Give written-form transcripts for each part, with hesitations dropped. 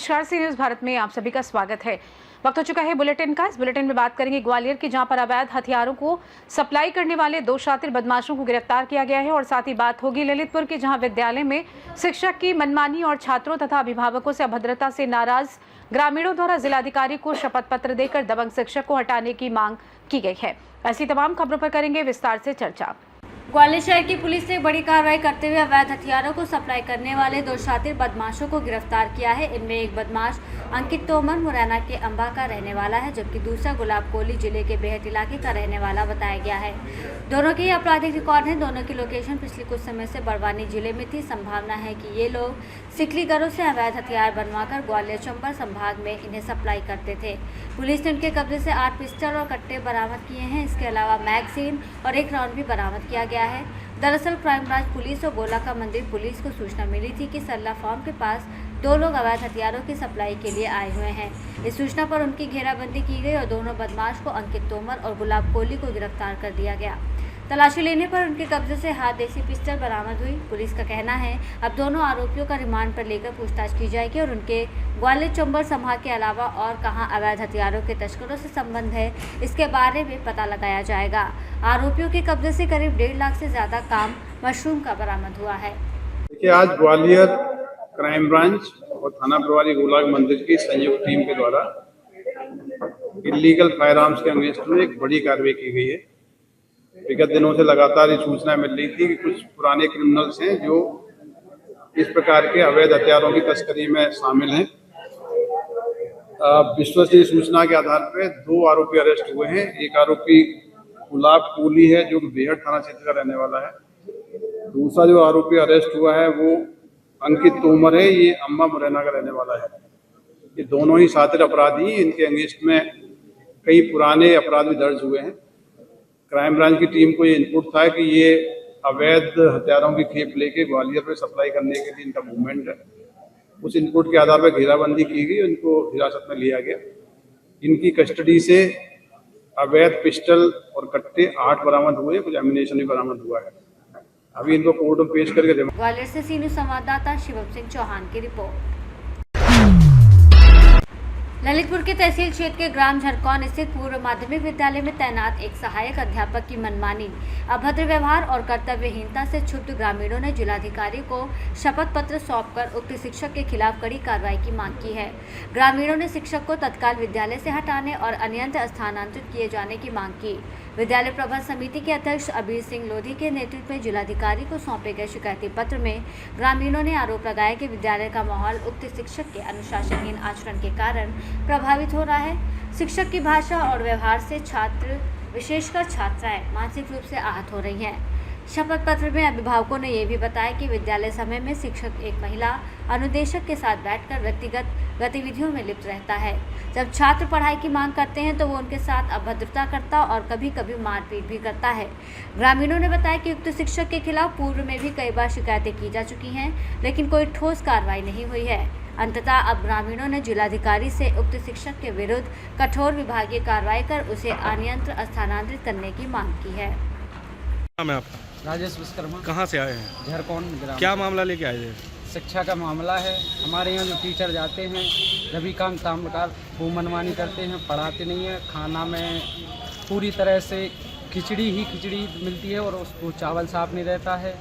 नमस्कार, सी न्यूज भारत में आप सभी का स्वागत है। वक्त हो चुका है बुलेटिन का। इस बुलेटिन में बात करेंगे ग्वालियर की, जहां पर अवैध हथियारों को सप्लाई करने वाले 2 शातिर बदमाशों को गिरफ्तार किया गया है। और साथ ही बात होगी ललितपुर की, जहां विद्यालय में शिक्षक की मनमानी और छात्रों तथा अभिभावकों से अभद्रता से नाराज ग्रामीणों द्वारा जिलाधिकारी को शपथ पत्र देकर दबंग शिक्षक को हटाने की मांग की गई है। ऐसी तमाम खबरों पर करेंगे विस्तार से चर्चा। ग्वालियर शहर की पुलिस ने बड़ी कार्रवाई करते हुए अवैध हथियारों को सप्लाई करने वाले 2 शातिर बदमाशों को गिरफ्तार किया है। इनमें एक बदमाश अंकित तोमर मुरैना के अंबा का रहने वाला है, जबकि दूसरा गुलाब कोली जिले के बेहट इलाके का रहने वाला बताया गया है। दोनों के आपराधिक रिकॉर्ड हैं। दोनों की लोकेशन पिछले कुछ समय से बड़वानी जिले में थी। संभावना है कि ये लोग सिकलीगरों से अवैध हथियार बनवाकर ग्वालियर चंबल संभाग में इन्हें सप्लाई करते थे। पुलिस ने उनके कब्जे से 8 पिस्टल और कट्टे बरामद किए हैं। इसके अलावा मैगजीन और 1 राउंड भी बरामद किया गया है। दरअसल क्राइम ब्रांच पुलिस और गोला का मंदिर पुलिस को सूचना मिली थी कि सरला फार्म के पास 2 लोग अवैध हथियारों की सप्लाई के लिए आए हुए हैं। इस सूचना पर उनकी घेराबंदी की गई और दोनों बदमाश को अंकित तोमर और गुलाब कोहली को गिरफ्तार कर दिया गया। तलाशी लेने पर उनके कब्जे से हाथ देसी पिस्टल बरामद हुई। पुलिस का कहना है अब दोनों आरोपियों का रिमांड पर लेकर पूछताछ की जाएगी और उनके ग्वालियर चंबल संभाग के अलावा और कहां अवैध हथियारों के तस्करों से संबंध है, इसके बारे में पता लगाया जाएगा। आरोपियों के कब्जे से करीब 1.5 लाख से ज्यादा काम मशरूम का बरामद हुआ है। देखिए, आज ग्वालियर क्राइम ब्रांच और थाना प्रभारी गोला मंदिर की संयुक्त टीम के द्वारा इलीगल फायर आर्म्स के अगेंस्ट में एक बड़ी कार्रवाई की गई है। विगत दिनों से लगातार ये सूचना मिल रही थी कि कुछ पुराने क्रिमिनल्स हैं जो इस प्रकार के अवैध हथियारों की तस्करी में शामिल हैं। विश्वसनीय सूचना के आधार पर 2 आरोपी अरेस्ट हुए हैं। एक आरोपी गुलाब कोहली है जो बेहट थाना क्षेत्र का रहने वाला है। दूसरा जो आरोपी अरेस्ट हुआ है वो अंकित तोमर है, ये अम्बा मुरैना का रहने वाला है। ये दोनों ही शातिर अपराधी। इनके अगेंस्ट में कई पुराने अपराध भी दर्ज हुए हैं। क्राइम ब्रांच की टीम को ये इनपुट था कि ये अवैध हथियारों की खेप लेके ग्वालियर पे सप्लाई करने के लिए इनका मूवमेंट है। उस इनपुट के आधार पर घेराबंदी की गई, उनको हिरासत में लिया गया। इनकी कस्टडी से अवैध पिस्टल और कट्टे 8 बरामद हुए, कुछ एमिनेशन भी बरामद हुआ है। अभी इनको कोर्ट में पेश करके ग्वालियर से सी न्यूज संवाददाता शिवम सिंह चौहान की रिपोर्ट। ललितपुर के तहसील क्षेत्र के ग्राम झरकौन स्थित पूर्व माध्यमिक विद्यालय में तैनात एक सहायक अध्यापक की मनमानी, अभद्र व्यवहार और कर्तव्यहीनता से क्षुब्ध ग्रामीणों ने जिलाधिकारी को शपथ पत्र सौंपकर उक्त शिक्षक के खिलाफ कड़ी कार्रवाई की मांग की है। ग्रामीणों ने शिक्षक को तत्काल विद्यालय से हटाने और अन्यत्र स्थानांतरित किए जाने की मांग की। विद्यालय प्रबंध समिति के अध्यक्ष अबीर सिंह लोधी के नेतृत्व में जिलाधिकारी को सौंपे गए शिकायती पत्र में ग्रामीणों ने आरोप लगाया कि विद्यालय का माहौल उक्त शिक्षक के अनुशासनहीन आचरण के कारण प्रभावित हो रहा है। शिक्षक की भाषा और व्यवहार से छात्र, विशेषकर छात्राएं मानसिक रूप से आहत हो रही हैं। शपथ पत्र में अभिभावकों ने यह भी बताया कि विद्यालय समय में शिक्षक एक महिला अनुदेशक के साथ बैठकर व्यक्तिगत गतिविधियों में लिप्त रहता है। जब छात्र पढ़ाई की मांग करते हैं तो वो उनके साथ अभद्रता करता और कभी कभी मारपीट भी करता है। ग्रामीणों ने बताया कि उक्त शिक्षक के खिलाफ पूर्व में भी कई बार शिकायतें की जा चुकी हैं, लेकिन कोई ठोस कार्रवाई नहीं हुई है। अंततः अब ग्रामीणों ने जिलाधिकारी से उक्त शिक्षक के विरुद्ध कठोर विभागीय कार्रवाई कर उसे अन्यत्र स्थानांतरित करने की मांग की है। नाम है आपका? राजेश विश्वकर्मा। कहाँ से आए हैं? झरकौन ग्राम। क्या मामला लेके आए थे? शिक्षा का मामला है। हमारे यहाँ जो टीचर जाते हैं रवि कांत ताम्रकार, वो मनमानी करते हैं, पढ़ाते नहीं है। खाना में पूरी तरह से खिचड़ी मिलती है और उसको चावल साफ नहीं रहता है।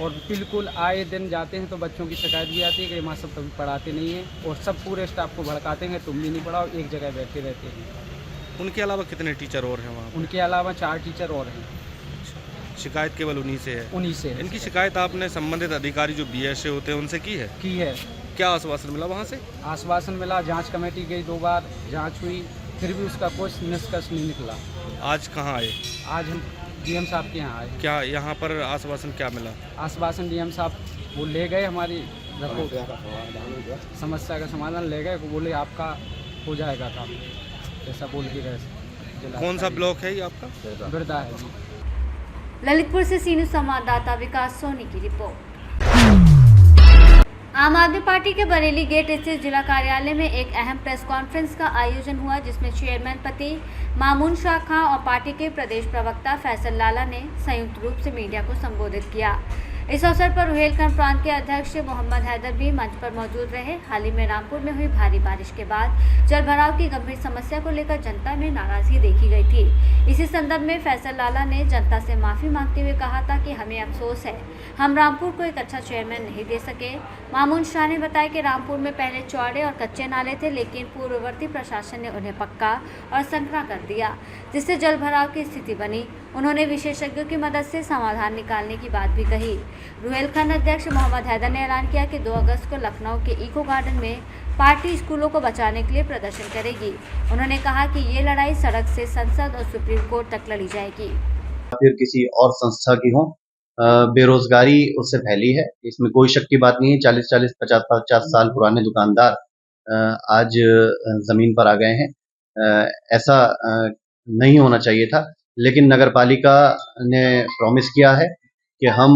और बिल्कुल आए दिन जाते हैं तो बच्चों की शिकायत भी आती है कि माँ सब कभी पढ़ाते नहीं हैं और सब पूरे स्टाफ को भड़काते हैं, तुम भी नहीं पढ़ाओ, एक जगह बैठे रहते हैं। उनके अलावा कितने टीचर और हैं वहाँ? उनके अलावा 4 टीचर और हैं। शिकायत केवल उन्हीं से है? उन्हीं से है। इनकी शिकायत आपने संबंधित अधिकारी जो BSA होते हैं उनसे की है? की है। क्या आश्वासन मिला वहाँ से? आश्वासन मिला, जांच कमेटी गई, 2 बार जांच हुई, फिर भी उसका कुछ निष्कर्ष नहीं निकला। आज कहाँ आए? आज हम DM साहब के यहाँ आए। क्या यहाँ पर आश्वासन क्या मिला? आश्वासन DM साहब वो ले गए, हमारी समस्या का समाधान ले गए, बोले आपका हो जाएगा काम, ऐसा बोल के गए। कौन सा ब्लॉक है ये आपका? बिरदा है जी। ललितपुर से सी न्यूज संवाददाता विकास सोनी की रिपोर्ट। आम आदमी पार्टी के बरेली गेट स्थित जिला कार्यालय में एक अहम प्रेस कॉन्फ्रेंस का आयोजन हुआ, जिसमें चेयरमैन पति मामून शाह खां और पार्टी के प्रदेश प्रवक्ता फैसल लाला ने संयुक्त रूप से मीडिया को संबोधित किया। इस अवसर पर रुहेलखंड प्रांत के अध्यक्ष मोहम्मद हैदर भी मंच पर मौजूद रहे। हाल ही में रामपुर में हुई भारी बारिश के बाद जलभराव की गंभीर समस्या को लेकर जनता में नाराजगी देखी गई थी। इसी संदर्भ में फैसल लाला ने जनता से माफी मांगते हुए कहा था कि हमें अफसोस है, हम रामपुर को एक अच्छा चेयरमैन नहीं दे सके। मामून शाह ने बताया कि रामपुर में पहले चौड़े और कच्चे नाले थे, लेकिन पूर्ववर्ती प्रशासन ने उन्हें पक्का और संकरा कर दिया, जिससे जलभराव की स्थिति बनी। उन्होंने विशेषज्ञों की मदद से समाधान निकालने की बात भी कही। रुहेलखंड अध्यक्ष मोहम्मद हैदर ने ऐलान किया कि 2 अगस्त को लखनऊ के इको गार्डन में पार्टी स्कूलों को बचाने के लिए प्रदर्शन करेगी। उन्होंने कहा कि ये लड़ाई सड़क से संसद और सुप्रीम कोर्ट तक लड़ी जाएगी। फिर किसी और संस्था की हो, बेरोजगारी उससे फैली है, इसमें कोई शक की बात नहीं है। 40-40, 50-50 साल पुराने दुकानदार आज जमीन पर आ गए हैं। ऐसा नहीं होना चाहिए था, लेकिन नगर पालिका ने प्रॉमिस किया है कि हम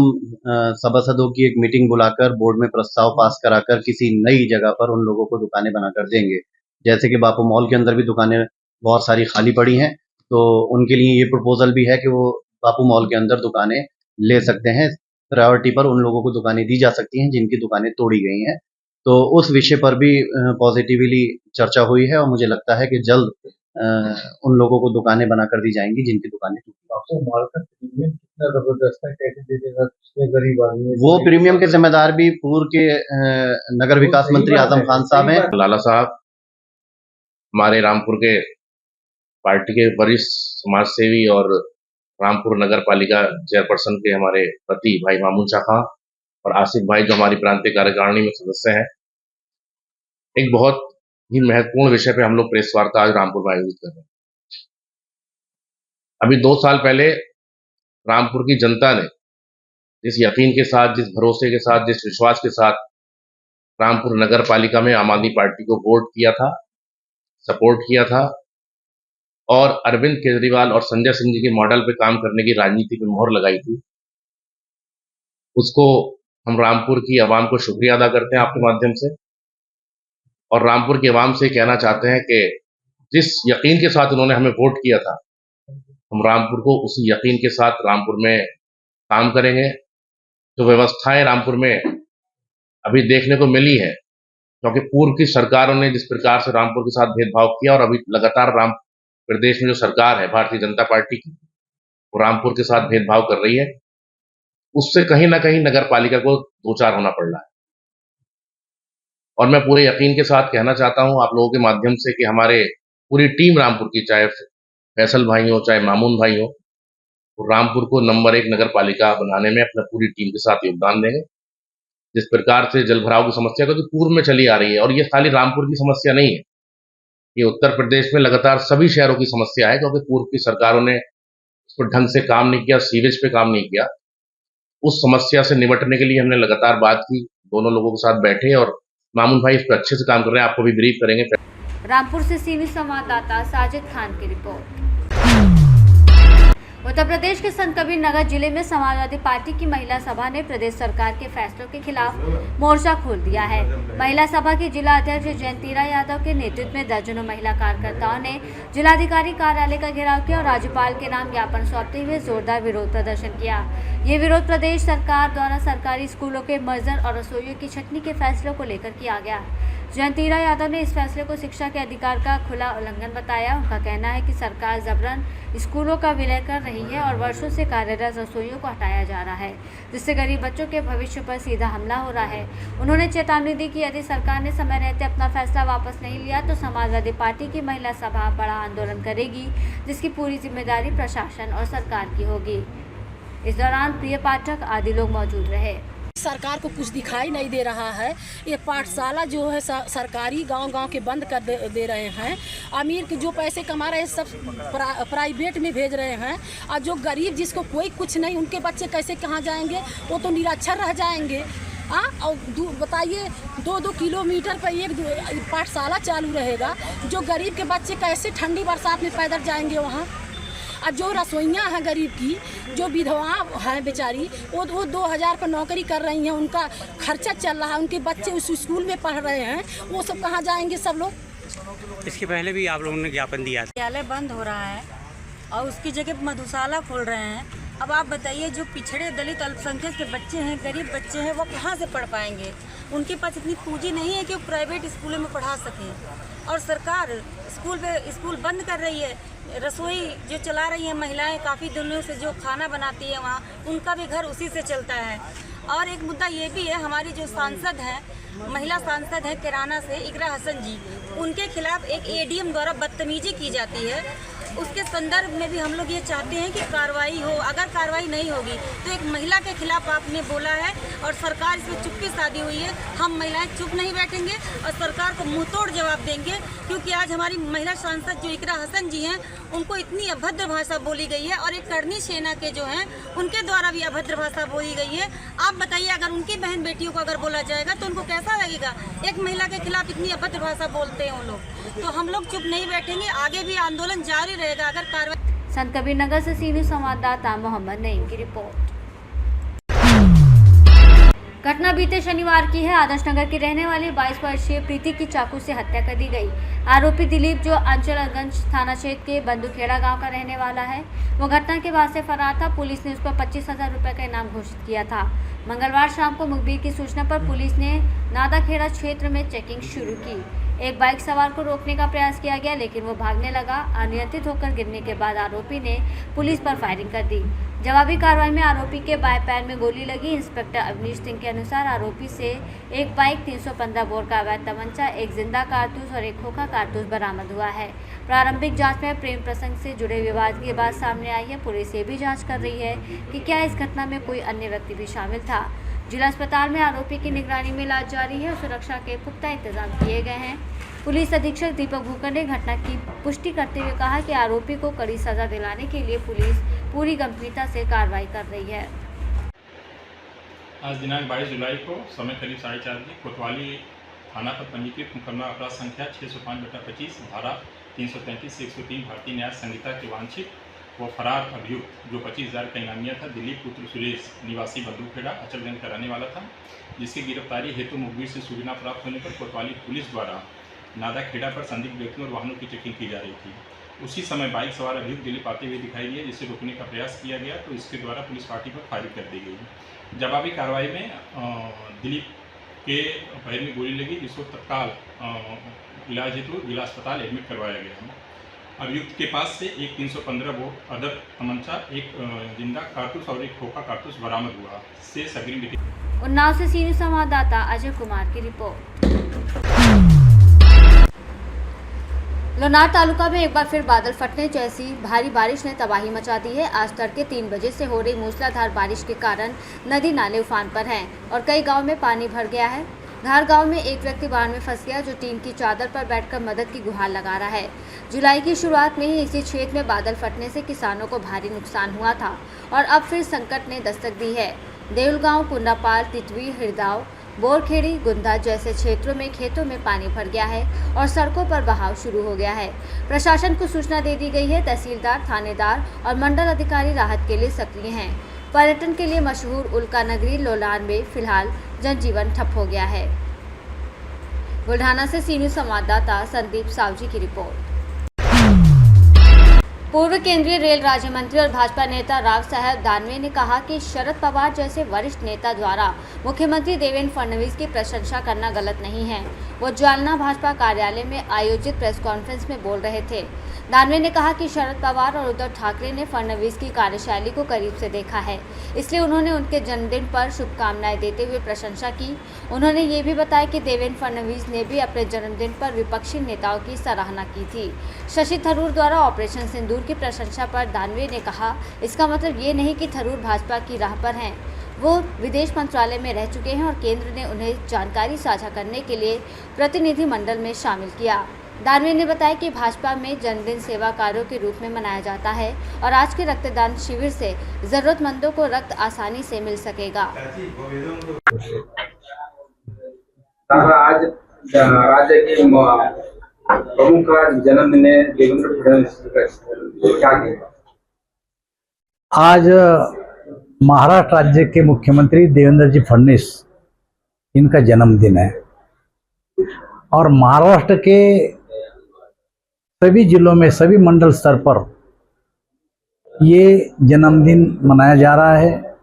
सभासदों की एक मीटिंग बुलाकर बोर्ड में प्रस्ताव पास कराकर किसी नई जगह पर उन लोगों को दुकानें बनाकर देंगे। जैसे कि बापू मॉल के अंदर भी दुकानें बहुत सारी खाली पड़ी हैं, तो उनके लिए ये प्रपोजल भी है कि वो बापू मॉल के अंदर दुकानें ले सकते हैं। प्रायोरिटी पर उन लोगों को दुकानें दी जा सकती हैं जिनकी दुकानें तोड़ी गई हैं। तो उस विषय पर भी पॉजिटिवली चर्चा हुई है और मुझे लगता है कि जल्द उन लोगों को दुकानें बनाकर दी जाएंगी जिनकी दुकानें कितना जबरदस्त है, कैसे दे देगा गरीब आदमी। वो प्रीमियम के जिम्मेदार भी पूर्व के नगर विकास मंत्री आजम खान साहब हैं। लाला साहब हमारे रामपुर के पार्टी के वरिष्ठ समाज सेवी और रामपुर नगर पालिका चेयरपर्सन के हमारे पति भाई मामून शाह खां और आसिफ भाई जो हमारी प्रांतीय कार्यकारिणी में सदस्य हैं, एक बहुत ही महत्वपूर्ण विषय पे हम लोग प्रेस वार्ता आज रामपुर में आयोजित कर रहे हैं। अभी 2 साल पहले रामपुर की जनता ने जिस यकीन के साथ, जिस भरोसे के साथ, जिस विश्वास के साथ रामपुर नगर पालिका में आम आदमी पार्टी को वोट किया था, सपोर्ट किया था और अरविंद केजरीवाल और संजय सिंह जी के मॉडल पे काम करने की राजनीति पे मोहर लगाई थी, उसको हम रामपुर की आवाम को शुक्रिया अदा करते हैं आपके माध्यम से। और रामपुर की आवाम से कहना चाहते हैं कि जिस यकीन के साथ उन्होंने हमें वोट किया था, हम रामपुर को उसी यकीन के साथ रामपुर में काम करेंगे। जो व्यवस्थाएं रामपुर में अभी देखने को मिली है, क्योंकि पूर्व की सरकारों ने जिस प्रकार से रामपुर के साथ भेदभाव किया और अभी लगातार प्रदेश में जो सरकार है भारतीय जनता पार्टी की, वो रामपुर के साथ भेदभाव कर रही है, उससे कहीं ना कहीं नगर पालिका को 2-4 होना पड़ रहा है। और मैं पूरे यकीन के साथ कहना चाहता हूं आप लोगों के माध्यम से कि हमारे पूरी टीम रामपुर की, चाहे फैसल भाई हो चाहे मामून भाई हो, रामपुर को नंबर 1 नगर पालिका बनाने में अपने पूरी टीम के साथ योगदान देंगे। जिस प्रकार से जलभराव की समस्या क्योंकि पूर्व में चली आ रही है, और ये खाली रामपुर की समस्या नहीं है, ये उत्तर प्रदेश में लगातार सभी शहरों की समस्या है, क्योंकि पूर्व की सरकारों ने उस पर ढंग से काम नहीं किया, सीवेज पे काम नहीं किया। उस समस्या से निपटने के लिए हमने लगातार बात की, दोनों लोगों के साथ बैठे और मामून भाई इस पर अच्छे से काम कर रहे हैं, आपको भी ब्रीफ करेंगे। रामपुर से सीवी संवाददाता साजिद खान की रिपोर्ट। उत्तर प्रदेश के संत कबीर नगर जिले में समाजवादी पार्टी की महिला सभा ने प्रदेश सरकार के फैसलों के खिलाफ मोर्चा खोल दिया है। महिला सभा की जिला अध्यक्ष जयंतीरा यादव के नेतृत्व में दर्जनों महिला कार्यकर्ताओं ने जिलाधिकारी कार्यालय का घेराव किया और राज्यपाल के नाम ज्ञापन सौंपते हुए जोरदार विरोध प्रदर्शन किया। ये विरोध प्रदेश सरकार द्वारा सरकारी स्कूलों के मर्जर और रसोइयों की छटनी के फैसलों को लेकर किया गया। जयंतीरा यादव ने इस फैसले को शिक्षा के अधिकार का खुला उल्लंघन बताया। उनका कहना है कि सरकार जबरन स्कूलों का विलय कर रही है और वर्षों से कार्यरत रसोइयों को हटाया जा रहा है, जिससे गरीब बच्चों के भविष्य पर सीधा हमला हो रहा है। उन्होंने चेतावनी दी कि यदि सरकार ने समय रहते अपना फैसला वापस नहीं लिया तो समाजवादी पार्टी की महिला सभा बड़ा आंदोलन करेगी, जिसकी पूरी जिम्मेदारी प्रशासन और सरकार की होगी। इस दौरान प्रिय पाठक आदि लोग मौजूद रहे। सरकार को कुछ दिखाई नहीं दे रहा है। ये पाठशाला जो है सरकारी गांव-गांव के बंद कर दे रहे हैं। अमीर के जो पैसे कमा रहे हैं सब प्राइवेट में भेज रहे हैं, और जो गरीब जिसको कोई कुछ नहीं, उनके बच्चे कैसे कहाँ जाएंगे, वो तो निरक्षर रह जाएंगे। और बताइए 2-2 किलोमीटर पर एक पाठशाला चालू रहेगा, जो गरीब के बच्चे कैसे ठंडी बरसात में पैदल जाएंगे वहाँ। और जो रसोइयाँ हैं गरीब की, जो विधवा हैं बेचारी, वो 2000 पर नौकरी कर रही हैं, उनका खर्चा चल रहा है, उनके बच्चे उस स्कूल में पढ़ रहे हैं, वो सब कहाँ जाएंगे सब लोग। इसके पहले भी आप लोगों ने ज्ञापन दिया था। विद्यालय बंद हो रहा है और उसकी जगह मधुशाला खोल रहे हैं, अब आप बताइए, जो पिछड़े दलित अल्पसंख्यक के बच्चे हैं, गरीब बच्चे हैं, वो कहाँ से पढ़ पाएंगे? उनके पास इतनी पूंजी नहीं है कि वो प्राइवेट स्कूलों में पढ़ा सकें। और सरकार स्कूल बंद कर रही है। रसोई जो चला रही हैं महिलाएं, काफ़ी दिनों से जो खाना बनाती है वहाँ, उनका भी घर उसी से चलता है। और एक मुद्दा ये भी है, हमारी जो सांसद हैं, महिला सांसद हैं किराना से इकरा हसन जी, उनके खिलाफ एक एडीएम द्वारा बदतमीजी की जाती है। उसके संदर्भ में भी हम लोग ये चाहते हैं कि कार्रवाई हो। अगर कार्रवाई नहीं होगी तो एक महिला के खिलाफ आपने बोला है और सरकार इसमें चुप्पी साधी हुई है। हम महिलाएं चुप नहीं बैठेंगे और सरकार को मुंहतोड़ जवाब देंगे, क्योंकि आज हमारी महिला सांसद जो इकरा हसन जी हैं, उनको इतनी अभद्र भाषा बोली गई है और एक करनी सेना के जो हैं उनके द्वारा भी अभद्र भाषा बोली गई है। आप बताइए, अगर उनकी बहन बेटियों को अगर बोला जाएगा तो उनको कैसा लगेगा? एक महिला के खिलाफ इतनी अभद्र भाषा बोलते हैं वो लोग। तो हम लोग चुप नहीं बैठेंगे, आगे भी आंदोलन जारी रहेगा अगर कार्रवाई। संत कबीरनगर से सी न्यूज़ संवाददाता मोहम्मद नईम की रिपोर्ट। घटना बीते शनिवार की है। आदर्श नगर की रहने वाली 22 वर्षीय प्रीति की चाकू से हत्या कर दी गई। आरोपी दिलीप, जो अंचलगंज थाना क्षेत्र के बंदूखेड़ा गांव का रहने वाला है, वो घटना के बाद से फरार था। पुलिस ने उस पर 25,000 रुपये का इनाम घोषित किया था। मंगलवार शाम को मुखबिर की सूचना पर पुलिस ने नादाखेड़ा क्षेत्र में चेकिंग शुरू की। एक बाइक सवार को रोकने का प्रयास किया गया, लेकिन वो भागने लगा। अनियंत्रित होकर गिरने के बाद आरोपी ने पुलिस पर फायरिंग कर दी। जवाबी कार्रवाई में आरोपी के बाएं पैर में गोली लगी। इंस्पेक्टर अवनीश सिंह के अनुसार आरोपी से एक बाइक, 315 बोर का अवैध तमंचा, एक जिंदा कारतूस और एक खोखा कारतूस बरामद हुआ है। प्रारंभिक जांच में प्रेम प्रसंग से जुड़े विवाद की बात सामने आई है। पुलिस ये भी जांच कर रही है कि क्या इस घटना में कोई अन्य व्यक्ति भी शामिल था। जिला अस्पताल में आरोपी की निगरानी में इलाज जारी है और सुरक्षा के पुख्ता इंतजाम किए गए हैं। पुलिस अधीक्षक दीपक भूकर ने घटना की पुष्टि करते हुए कहा कि आरोपी को कड़ी सजा दिलाने के लिए पुलिस पूरी गंभीरता से कार्रवाई कर रही है। आज दिनांक 22 जुलाई को समय करीब 4:30 बजे कोतवाली थाना पर पंजीकृत मुकदमा अपराध संख्या 605/25 धारा 333 से 103 भारतीय न्याय संहिता के वांछित वो फरार अभियुक्त, जो 25,000 का इनामिया था, दिलीप पुत्र सुरेश निवासी बंदूखेड़ा अचलगंज का रहने वाला था, जिसकी गिरफ्तारी हेतु मुखबिर से सूचना प्राप्त होने पर कोतवाली पुलिस द्वारा नादाखेड़ा पर संदिग्ध व्यक्तियों और वाहनों की चेकिंग की जा रही थी। उसी समय बाइक सवार अभियुक्त दिलीप आते हुए दिखाई दिए, जिसे रोकने का प्रयास किया गया तो इसके द्वारा पुलिस पार्टी पर फायरिंग कर दी गई। जवाबी कार्रवाई में दिलीप के पैर में गोली लगी, जिसको तत्काल इलाज हेतु जिला अस्पताल एडमिट करवाया गया। अभियुक्त के पास से एक 315 बोर अदर तमंचा, एक जिंदा कारतूस और एक खोखा कारतूस बरामद हुआ। शेष अग्रिम। उन्नाव से सी न्यूज़ संवाददाता अजय कुमार की रिपोर्ट। लोनार तालुका में एक बार फिर बादल फटने जैसी भारी बारिश ने तबाही मचा दी है। आज तड़के 3 बजे से हो रही मूसलाधार बारिश के कारण नदी नाले उफान पर हैं और कई गांव में पानी भर गया है। धार गांव में एक व्यक्ति बाढ़ में फंस गया, जो टीन की चादर पर बैठकर मदद की गुहार लगा रहा है। जुलाई की शुरुआत में ही इसी क्षेत्र में बादल फटने से किसानों को भारी नुकसान हुआ था और अब फिर संकट ने दस्तक दी है। देउलगांव, कुंडापाल, तितवी, हिरदाव, बोरखेड़ी, गुंदा जैसे क्षेत्रों में खेतों में पानी भर गया है और सड़कों पर बहाव शुरू हो गया है। प्रशासन को सूचना दे दी गई है। तहसीलदार, थानेदार और मंडल अधिकारी राहत के लिए सक्रिय हैं। पर्यटन के लिए मशहूर उल्का नगरी लोनार में फिलहाल जनजीवन ठप हो गया है। बुल्ढाना से सी न्यूज़ संवाददाता संदीप सावजी की रिपोर्ट। पूर्व केंद्रीय रेल राज्य मंत्री और भाजपा नेता राव साहब दानवे ने कहा कि शरद पवार जैसे वरिष्ठ नेता द्वारा मुख्यमंत्री देवेंद्र फडणवीस की प्रशंसा करना गलत नहीं है। वो जालना भाजपा कार्यालय में आयोजित प्रेस कॉन्फ्रेंस में बोल रहे थे। दानवे ने कहा कि शरद पवार और उद्धव ठाकरे ने फडणवीस की कार्यशैली को करीब से देखा है, इसलिए उन्होंने उनके जन्मदिन पर शुभकामनाएं देते हुए प्रशंसा की। उन्होंने ये भी बताया कि देवेंद्र फडणवीस ने भी अपने जन्मदिन पर विपक्षी नेताओं की सराहना की थी। शशि थरूर द्वारा ऑपरेशन सिंदूर की प्रशंसा पर दानवे ने कहा, इसका मतलब ये नहीं कि थरूर भाजपा की राह पर हैं। वो विदेश मंत्रालय में रह चुके हैं और केंद्र ने उन्हें जानकारी साझा करने के लिए प्रतिनिधिमंडल में शामिल किया। दानवे ने बताया कि भाजपा में जन्मदिन सेवा कार्यों के रूप में मनाया जाता है और आज के रक्तदान शिविर से जरूरतमंदों को रक्त आसानी से मिल सकेगा। आज राज्य के प्रमुख जन्मदिन देवेंद्र फडणवीस क्या किया? आज महाराष्ट्र राज्य के मुख्यमंत्री देवेंद्र जी फडणवीस, इनका जन्मदिन है और महाराष्ट्र के सभी जिलों में, सभी मंडल स्तर पर ये जन्मदिन मनाया जा रहा है,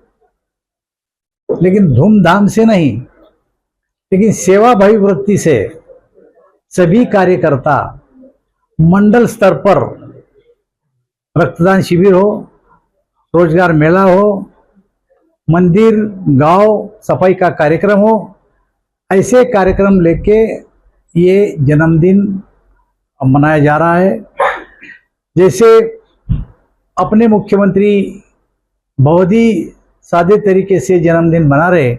लेकिन धूमधाम से नहीं, लेकिन सेवाभावी वृत्ति से सभी कार्यकर्ता मंडल स्तर पर रक्तदान शिविर हो, रोजगार मेला हो, मंदिर गांव सफाई का कार्यक्रम हो, ऐसे कार्यक्रम लेके ये जन्मदिन मनाया जा रहा है। जैसे अपने मुख्यमंत्री बहुत ही सादे तरीके से जन्मदिन मना रहे,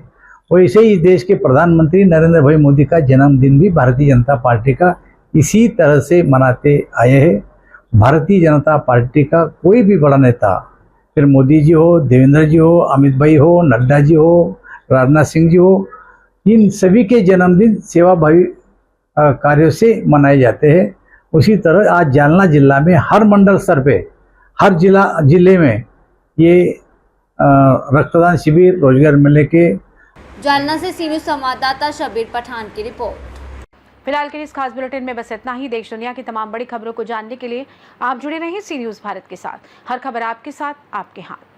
वैसे ही देश के प्रधानमंत्री नरेंद्र भाई मोदी का जन्मदिन भी भारतीय जनता पार्टी का इसी तरह से मनाते आए हैं। भारतीय जनता पार्टी का कोई भी बड़ा नेता, फिर मोदी जी हो, देवेंद्र जी हो, अमित भाई हो, नड्डा जी हो, राजनाथ सिंह जी हो, इन सभी के जन्मदिन सेवाभावी कार्यों से मनाए जाते हैं। उसी तरह आज जालना जिला में हर मंडल स्तर पे, हर जिले में ये रक्तदान शिविर, रोजगार मेले के। जालना से सी न्यूज़ संवाददाता शबीर पठान की रिपोर्ट। फिलहाल के लिए इस खास बुलेटिन में बस इतना ही। देश दुनिया की तमाम बड़ी खबरों को जानने के लिए आप जुड़े रहें सी न्यूज़ भारत के साथ। हर खबर आपके साथ, आपके हाथ।